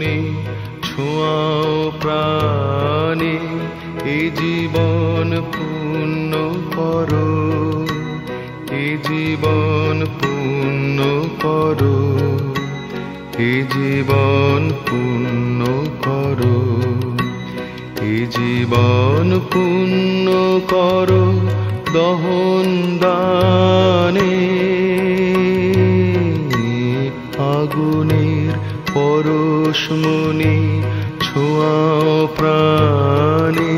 মনি ছোঁয়াও প্রাণে, এ জীবন পূর্ণ করো, এ জীবন পূর্ণ করো, এ জীবন পূর্ণ করো, এ জীবন পূর্ণ করো দহন দানে। আগুনের পরশমণি ছোঁয়াও প্রাণে।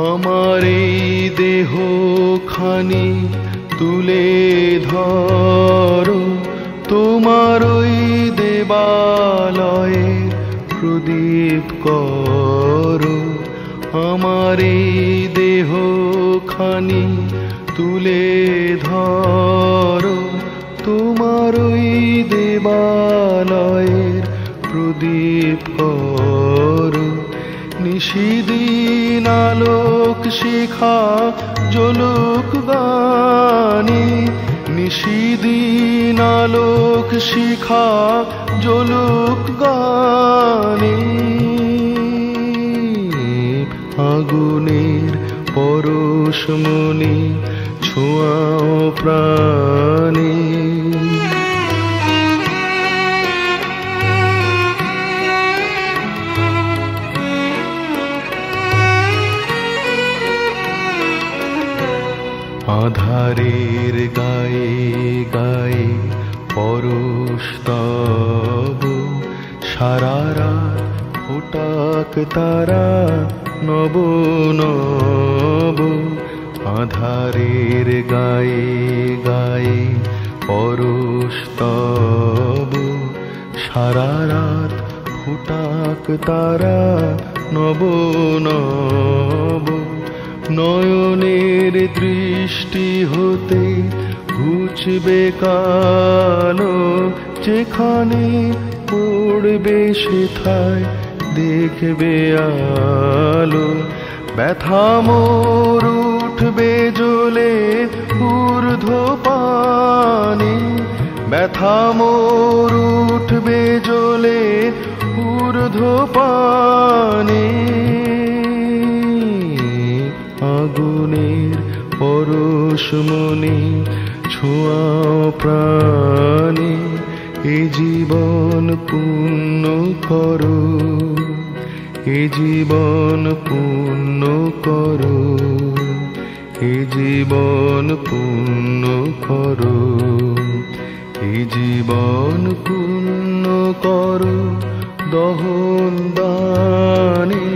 আমার এই দেহ খানি তুলে ধরো, তোমার ওই দেবালয়ে প্রদীপ করো। আমার এই দেহ খানি তুলে ধরো, তোমার ওই দেবালয়ের প্রদীপ করো। নিশিদিন আলোক শিখা জ্বলুক গানে, নিশিদিন আলোক শিখা জ্বলুক গানে। আগুনের পরশমণি ছোঁয়াও প্রাণে। আধারের গায়ে গায়ে পরশ তব, সারা রাত ফোটাক তারা নব নব। আধারের গায়ে গায়ে পরশ তব, সারা রাত ফোটাক তারা নব নব। নয়নের দৃষ্টি হতে ঘুচবে কালো, যেখানে পড়বে সেথায় দেখবে আলো। ব্যথা মোর উঠবে জ্বলে ঊর্ধ্বপানে, ব্যথা মোর উঠবে জ্বলে ঊর্ধ্বপানে। আগুনের পরশমণি ছোঁয়াও প্রাণে, এ জীবন পূর্ণ করো, এ জীবন পূর্ণ করো, এ জীবন পূর্ণ করো, এ জীবন পূর্ণ করো দহন দানে।